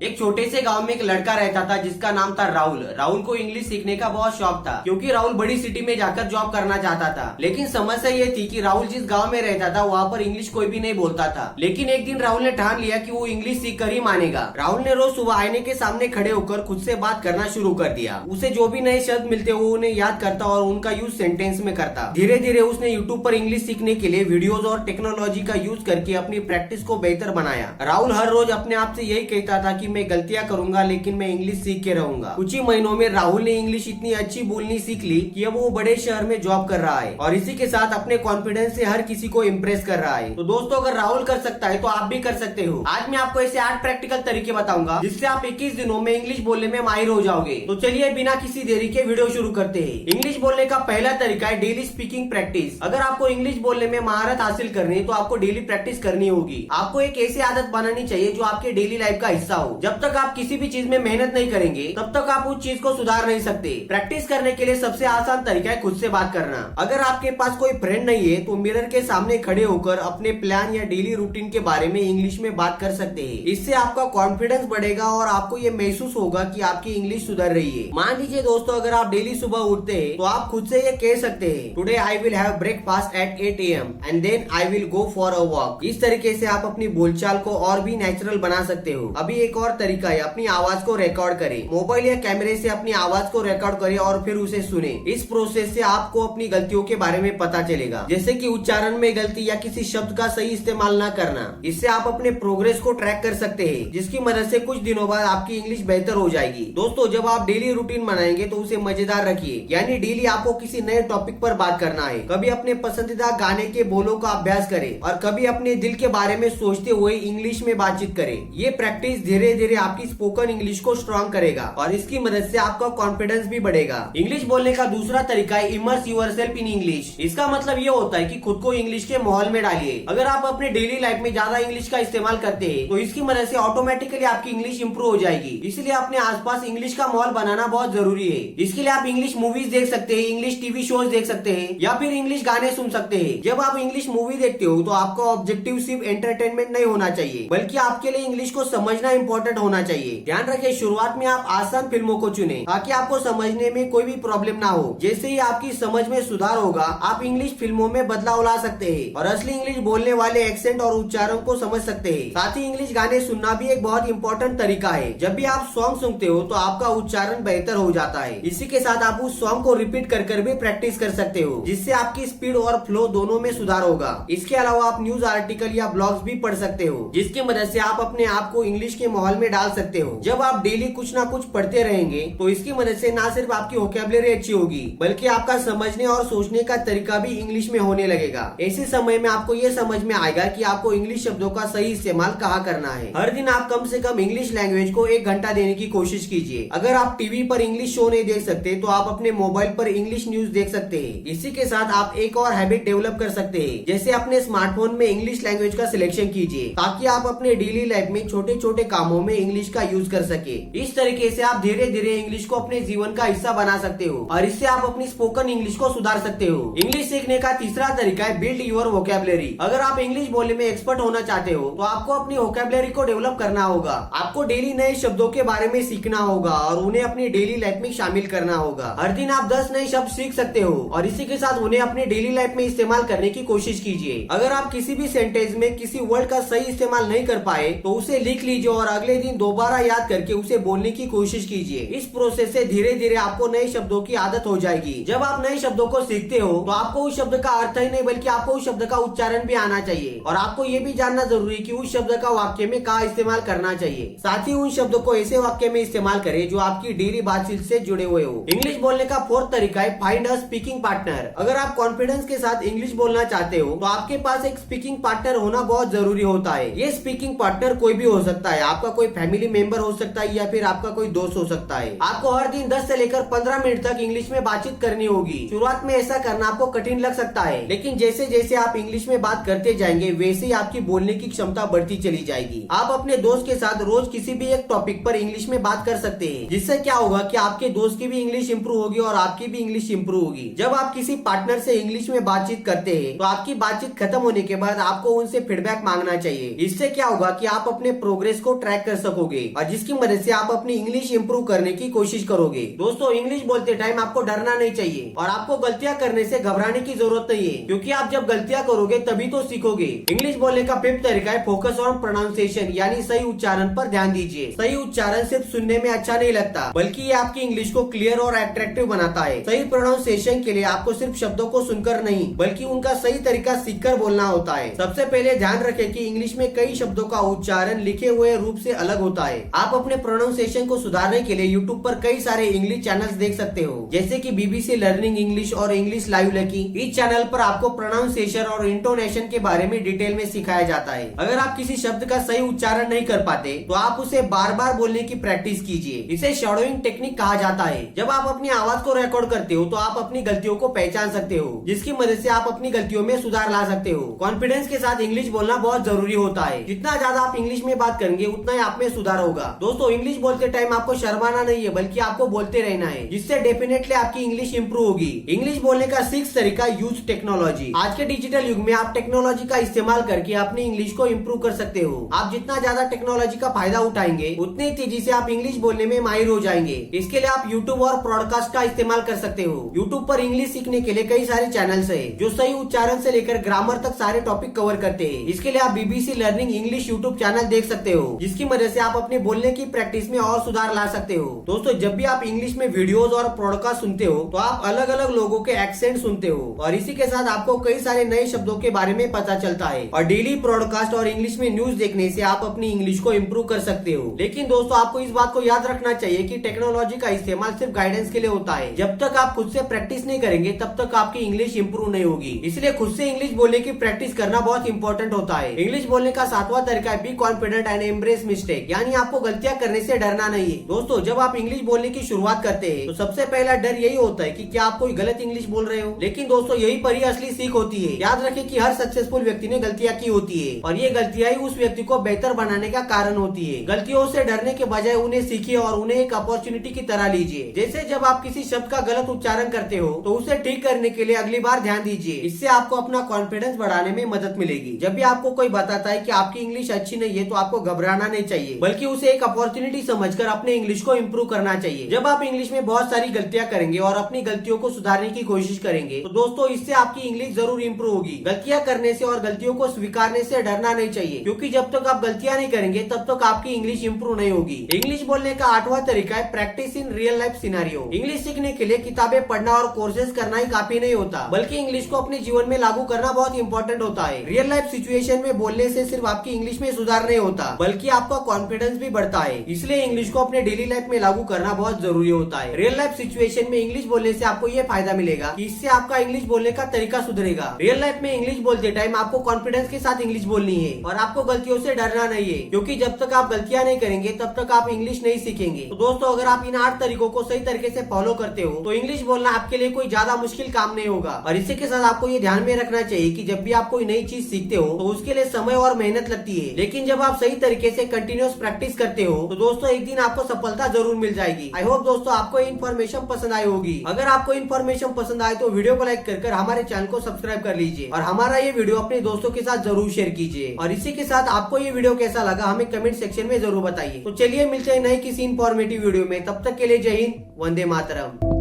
एक छोटे से गांव में एक लड़का रहता था जिसका नाम था राहुल। राहुल को इंग्लिश सीखने का बहुत शौक था क्योंकि राहुल बड़ी सिटी में जाकर जॉब करना चाहता था। लेकिन समस्या ये थी कि राहुल जिस गांव में रहता था वहाँ पर इंग्लिश कोई भी नहीं बोलता था। लेकिन एक दिन राहुल ने ठान लिया कि वो इंग्लिश सीख कर ही मानेगा। राहुल ने रोज सुबह आईने के सामने खड़े होकर खुद से बात करना शुरू कर दिया। उसे जो भी नए शब्द मिलते वो उन्हें याद करता और उनका यूज सेंटेंस में करता। धीरे धीरे उसने यूट्यूब पर इंग्लिश सीखने के लिए वीडियोज और टेक्नोलॉजी का यूज करके अपनी प्रैक्टिस को बेहतर बनाया। राहुल हर रोज अपने आप से यही कहता था कि मैं गलतियां करूंगा लेकिन मैं इंग्लिश सीख के रहूंगा। कुछ ही महीनों में राहुल ने इंग्लिश इतनी अच्छी बोलनी सीख ली कि अब वो बड़े शहर में जॉब कर रहा है और इसी के साथ अपने कॉन्फिडेंस से हर किसी को इम्प्रेस कर रहा है। तो दोस्तों, अगर राहुल कर सकता है तो आप भी कर सकते हो। आज मैं आपको ऐसे 8 प्रैक्टिकल तरीके बताऊंगा जिससे आप 21 दिनों में इंग्लिश बोलने में माहिर हो जाओगे। तो चलिए बिना किसी देरी के वीडियो शुरू करते हैं। इंग्लिश बोलने का पहला तरीका है डेली स्पीकिंग प्रैक्टिस। अगर आपको इंग्लिश बोलने में महारत हासिल करनी है तो आपको डेली प्रैक्टिस करनी होगी। आपको एक ऐसी आदत बनानी चाहिए जो आपके डेली लाइफ का हिस्सा हो। जब तक आप किसी भी चीज में मेहनत नहीं करेंगे तब तक आप उस चीज को सुधार नहीं सकते। प्रैक्टिस करने के लिए सबसे आसान तरीका है खुद से बात करना। अगर आपके पास कोई फ्रेंड नहीं है तो मिरर के सामने खड़े होकर अपने प्लान या डेली रूटीन के बारे में इंग्लिश में बात कर सकते हैं। इससे आपका कॉन्फिडेंस बढ़ेगा और आपको ये महसूस होगा कि आपकी इंग्लिश सुधर रही है। मान लीजिए दोस्तों, अगर आप डेली सुबह उठते हैं तो आप खुद से ये कह सकते हैं, today I will have breakfast at 8 AM and then I will go for a walk. इस तरीके से आप अपनी बोलचाल को और भी नेचुरल बना सकते हो। अभी एक और तरीका है, अपनी आवाज को रिकॉर्ड करें। मोबाइल या कैमरे से अपनी आवाज को रिकॉर्ड करें और फिर उसे सुने। इस प्रोसेस से आपको अपनी गलतियों के बारे में पता चलेगा, जैसे कि उच्चारण में गलती या किसी शब्द का सही इस्तेमाल न करना। इससे आप अपने प्रोग्रेस को ट्रैक कर सकते हैं, जिसकी मदद से कुछ दिनों बाद आपकी इंग्लिश बेहतर हो जाएगी। दोस्तों, जब आप डेली रूटीन बनाएंगे तो उसे मजेदार रखिए, यानी डेली आपको किसी नए टॉपिक पर बात करना है। कभी अपने पसंदीदा गाने के बोलों का अभ्यास करें और कभी अपने दिल के बारे में सोचते हुए इंग्लिश में बातचीत करें। ये प्रैक्टिस धीरे धीरे आपकी स्पोकन इंग्लिश को स्ट्रॉन्ग करेगा और इसकी मदद से आपका कॉन्फिडेंस भी बढ़ेगा। इंग्लिश बोलने का दूसरा तरीका है इमर्स योरसेल्फ इन इंग्लिश। इसका मतलब ये होता है कि खुद को इंग्लिश के माहौल में डालिए। अगर आप अपने डेली लाइफ में ज्यादा इंग्लिश का इस्तेमाल करते हैं तो इसकी मदद से ऑटोमेटिकली आपकी इंग्लिश इंप्रूव हो जाएगी। इसलिए अपने आसपास इंग्लिश का माहौल बनाना बहुत जरूरी है। इसके लिए आप इंग्लिश मूवीज देख सकते हैं, इंग्लिश टीवी शोज देख सकते हैं या फिर इंग्लिश गाने सुन सकते हैं। जब आप इंग्लिश मूवी देखते हो तो आपका ऑब्जेक्टिव सिर्फ एंटरटेनमेंट नहीं होना चाहिए, बल्कि आपके लिए इंग्लिश को समझना इंपॉर्टेंट होना चाहिए। ध्यान रखें, शुरुआत में आप आसान फिल्मों को चुने ताकि आपको समझने में कोई भी प्रॉब्लम ना हो। जैसे ही आपकी समझ में सुधार होगा, आप इंग्लिश फिल्मों में बदलाव ला सकते हैं और असली इंग्लिश बोलने वाले एक्सेंट और उच्चारण को समझ सकते हैं। साथ ही इंग्लिश गाने सुनना भी एक बहुत इंपॉर्टेंट तरीका है। जब भी आप सॉन्ग सुनते हो तो आपका उच्चारण बेहतर हो जाता है। इसी के साथ आप उस सॉन्ग को रिपीट कर भी प्रैक्टिस कर सकते हो, जिससे आपकी स्पीड और फ्लो दोनों में सुधार होगा। इसके अलावा आप न्यूज आर्टिकल या ब्लॉग्स भी पढ़ सकते हो, जिसकी मदद से आप अपने आप को इंग्लिश के माहौल में डाल सकते हो। जब आप डेली कुछ ना कुछ पढ़ते रहेंगे तो इसकी मदद से ना सिर्फ आपकी वोकैबुलरी अच्छी होगी, बल्कि आपका समझने और सोचने का तरीका भी इंग्लिश में होने लगेगा। ऐसे समय में आपको ये समझ में आएगा कि आपको इंग्लिश शब्दों का सही इस्तेमाल कहाँ करना है। हर दिन आप कम से कम इंग्लिश लैंग्वेज को 1 घंटा देने की कोशिश कीजिए। अगर आप टीवी पर इंग्लिश शो नहीं देख सकते तो आप अपने मोबाइल पर इंग्लिश न्यूज देख सकते हैं। इसी के साथ आप एक और हैबिट डेवलप कर सकते हैं, जैसे अपने स्मार्टफोन में इंग्लिश लैंग्वेज का सिलेक्शन कीजिए ताकि आप अपने डेली लाइफ में छोटे छोटे कामों में इंग्लिश का यूज कर सके। इस तरीके से आप धीरे धीरे इंग्लिश को अपने जीवन का हिस्सा बना सकते हो और इससे आप अपनी स्पोकन इंग्लिश को सुधार सकते हो। इंग्लिश सीखने का तीसरा तरीका है बिल्ड योर वोकैबुलरी। अगर आप इंग्लिश बोलने में एक्सपर्ट होना चाहते हो तो आपको अपनी वोकैबुलरी को डेवलप करना होगा। आपको डेली नए शब्दों के बारे में सीखना होगा और उन्हें अपनी डेली लाइफ में शामिल करना होगा। हर दिन आप 10 नए शब्द सीख सकते हो और इसी के साथ उन्हें अपनी डेली लाइफ में इस्तेमाल करने की कोशिश कीजिए। अगर आप किसी भी सेंटेंस में किसी वर्ड का सही इस्तेमाल नहीं कर पाए तो उसे लिख लीजिए और अगले दिन दोबारा याद करके उसे बोलने की कोशिश कीजिए। इस प्रोसेस से धीरे धीरे आपको नए शब्दों की आदत हो जाएगी। जब आप नए शब्दों को सीखते हो तो आपको उस शब्द का अर्थ ही नहीं बल्कि आपको उस शब्द का उच्चारण भी आना चाहिए और आपको ये भी जानना जरूरी है कि उस शब्द का वाक्य में कहाँ इस्तेमाल करना चाहिए। साथ ही उन शब्दों को ऐसे वाक्य में इस्तेमाल करें जो आपकी डेली बातचीत से जुड़े हुए हो। इंग्लिश बोलने का 4th तरीका है फाइंड अ स्पीकिंग पार्टनर। अगर आप कॉन्फिडेंस के साथ इंग्लिश बोलना चाहते हो तो आपके पास एक स्पीकिंग पार्टनर होना बहुत जरूरी होता है। ये स्पीकिंग पार्टनर कोई भी हो सकता है, आपका कोई फैमिली मेंबर हो सकता है या फिर आपका कोई दोस्त हो सकता है। आपको हर दिन 10 से लेकर 15 मिनट तक इंग्लिश में बातचीत करनी होगी। शुरुआत में ऐसा करना आपको कठिन लग सकता है, लेकिन जैसे जैसे आप इंग्लिश में बात करते जाएंगे वैसे ही आपकी बोलने की क्षमता बढ़ती चली जाएगी। आप अपने दोस्त के साथ रोज किसी भी एक टॉपिक पर इंग्लिश में बात कर सकते हैं, जिससे क्या होगा कि आपके दोस्त की भी इंग्लिश इंप्रूव होगी और आपकी भी इंग्लिश इंप्रूव होगी। जब आप किसी पार्टनर से इंग्लिश में बातचीत करते हैं तो आपकी बातचीत खत्म होने के बाद आपको उनसे फीडबैक मांगना चाहिए। इससे क्या होगा कि आप अपने प्रोग्रेस को ट्रैक कर कर सकोगे और जिसकी मदद से आप अपनी इंग्लिश इंप्रूव करने की कोशिश करोगे। दोस्तों इंग्लिश बोलते टाइम आपको डरना नहीं चाहिए और आपको गलतियां करने से घबराने की जरूरत नहीं है, क्योंकि आप जब गलतियां करोगे तभी तो सीखोगे। इंग्लिश बोलने का 5th तरीका है फोकस ऑन प्रोनाउंसिएशन, यानी सही उच्चारण पर ध्यान दीजिए। सही उच्चारण सिर्फ सुनने में अच्छा नहीं लगता, बल्कि ये आपकी इंग्लिश को क्लियर और अट्रैक्टिव बनाता है। सही प्रोनाउंसिएशन के लिए आपको सिर्फ शब्दों को सुनकर नहीं, बल्कि उनका सही तरीका सीखकर बोलना होता है। सबसे पहले ध्यान रखें कि इंग्लिश में कई शब्दों का उच्चारण लिखे हुए रूप से अलग होता है। आप अपने प्रोनाउंसिएशन को सुधारने के लिए यूट्यूब पर कई सारे इंग्लिश चैनल्स देख सकते हो, जैसे कि BBC लर्निंग इंग्लिश और इंग्लिश लाइव लकी। इस चैनल पर आपको प्रोनाउंसिएशन और इंटोनेशन के बारे में डिटेल में सिखाया जाता है। अगर आप किसी शब्द का सही उच्चारण नहीं कर पाते तो आप उसे बार बार बोलने की प्रैक्टिस कीजिए। इसे शैडोइंग टेक्निक कहा जाता है। जब आप अपनी आवाज को रिकॉर्ड करते हो तो आप अपनी गलतियों को पहचान सकते हो, जिसकी मदद से आप अपनी गलतियों में सुधार ला सकते हो। कॉन्फिडेंस के साथ इंग्लिश बोलना बहुत जरूरी होता है। जितना ज्यादा आप इंग्लिश में बात करेंगे उतना ही आप में सुधार होगा। दोस्तों इंग्लिश बोलते टाइम आपको शर्माना नहीं है, बल्कि आपको बोलते रहना है, जिससे डेफिनेटली आपकी इंग्लिश इंप्रूव होगी। इंग्लिश बोलने का 6th तरीका यूज टेक्नोलॉजी। आज के डिजिटल युग में आप टेक्नोलॉजी का इस्तेमाल करके अपनी इंग्लिश को इम्प्रूव कर सकते हो। आप जितना ज्यादा टेक्नोलॉजी का फायदा उठाएंगे उतनी तेजी से आप इंग्लिश बोलने में माहिर हो जाएंगे। इसके लिए आप यूट्यूब और पॉडकास्ट का इस्तेमाल कर सकते हो। यूट्यूब पर इंग्लिश सीखने के लिए कई सारे चैनल्स है, जो सही उच्चारण से लेकर ग्रामर तक सारे टॉपिक कवर करते हैं। इसके लिए आप BBC learning English YouTube channel देख सकते हो, जिसकी मदद से आप अपने बोलने की प्रैक्टिस में और सुधार ला सकते हो। दोस्तों जब भी आप इंग्लिश में वीडियोस और पॉडकास्ट सुनते हो तो आप अलग अलग लोगों के एक्सेंट सुनते हो, और इसी के साथ आपको कई सारे नए शब्दों के बारे में पता चलता है। और डेली पॉडकास्ट और इंग्लिश में न्यूज देखने से आप अपनी इंग्लिश को इम्प्रूव कर सकते हो। लेकिन दोस्तों आपको इस बात को याद रखना चाहिए कि टेक्नोलॉजी का इस्तेमाल सिर्फ गाइडेंस के लिए होता है। जब तक आप खुद से प्रैक्टिस नहीं करेंगे तब तक आपकी इंग्लिश इंप्रूव नहीं होगी। इसलिए खुद से इंग्लिश बोलने की प्रैक्टिस करना बहुत इंपॉर्टेंट होता है। इंग्लिश बोलने का 7वां तरीका है be confident and embrace mistake, यानी आपको गलतियां करने से डरना नहीं है। दोस्तों जब आप इंग्लिश बोलने की शुरुआत करते हैं तो सबसे पहला डर यही होता है कि क्या आप कोई गलत इंग्लिश बोल रहे हो। लेकिन दोस्तों यही पर ही असली सीख होती है। याद रखें कि हर सक्सेसफुल व्यक्ति ने गलतियां की होती है, और ये गलतियां ही उस व्यक्ति को बेहतर बनाने का कारण होती है। गलतियों से डरने के बजाय उन्हें सीखिए और उन्हें एक अपॉर्चुनिटी की तरह लीजिए। जैसे जब आप किसी शब्द का गलत उच्चारण करते हो तो उसे ठीक करने के लिए अगली बार ध्यान दीजिए। इससे आपको अपना कॉन्फिडेंस बढ़ाने में मदद मिलेगी। जब भी आपको कोई बताता है कि आपकी इंग्लिश अच्छी नहीं है तो आपको घबराना नहीं चाहिए, बल्कि उसे एक अपॉर्चुनिटी समझकर अपने इंग्लिश को इम्प्रूव करना चाहिए। जब आप इंग्लिश में बहुत सारी गलतियां करेंगे और अपनी गलतियों को सुधारने की कोशिश करेंगे तो दोस्तों इससे आपकी इंग्लिश जरूर इम्प्रूव होगी। गलतियां करने से और गलतियों को स्वीकारने से डरना नहीं चाहिए, क्योंकि जब तक आप गलतियां नहीं करेंगे तब तक आपकी इंग्लिश इंप्रूव नहीं होगी। इंग्लिश बोलने का 8वां तरीका है practice in real life scenario. English सीखने के लिए किताबें पढ़ना और कोर्सेज करना ही काफी नहीं होता, बल्कि इंग्लिश को अपने जीवन में लागू करना बहुत इंपॉर्टेंट होता है। रियल लाइफ सिचुएशन में बोलने से सिर्फ आपकी इंग्लिश में सुधार नहीं होता, बल्कि आपका कॉन्फिडेंस भी बढ़ता है। इसलिए इंग्लिश को अपने डेली लाइफ में लागू करना बहुत जरूरी होता है। रियल लाइफ सिचुएशन में इंग्लिश बोलने से आपको ये फायदा मिलेगा कि इससे आपका इंग्लिश बोलने का तरीका सुधरेगा। रियल लाइफ में इंग्लिश बोलते टाइम आपको कॉन्फिडेंस के साथ इंग्लिश बोलनी है और आपको गलतियों से डरना नहीं है, क्योंकि जब तक आप गलतियां नहीं करेंगे तब तक आप इंग्लिश नहीं सीखेंगे। तो दोस्तों अगर आप इन 8 तरीकों को सही तरीके से फॉलो करते हो तो इंग्लिश बोलना आपके लिए कोई ज्यादा मुश्किल काम नहीं होगा। और इसी के साथ आपको ये ध्यान में रखना चाहिए कि जब भी आप कोई नई चीज सीखते हो तो उसके लिए समय और मेहनत लगती है, लेकिन जब आप सही तरीके से कंटिन्यूअस प्रैक्टिस करते हो तो दोस्तों एक दिन आपको सफलता जरूर मिल जाएगी। आई होप दोस्तों आपको इन्फॉर्मेशन पसंद आई होगी। अगर आपको इन्फॉर्मेशन पसंद आए तो वीडियो को लाइक कर हमारे चैनल को सब्सक्राइब कर लीजिए और हमारा ये वीडियो अपने दोस्तों के साथ जरूर शेयर कीजिए। और इसी के साथ आपको ये वीडियो कैसा लगा हमें कमेंट सेक्शन में जरूर बताइए। तो चलिए मिलते हैं नए किसी इन्फॉर्मेटिव वीडियो में, तब तक के लिए जय हिंद, वंदे मातरम।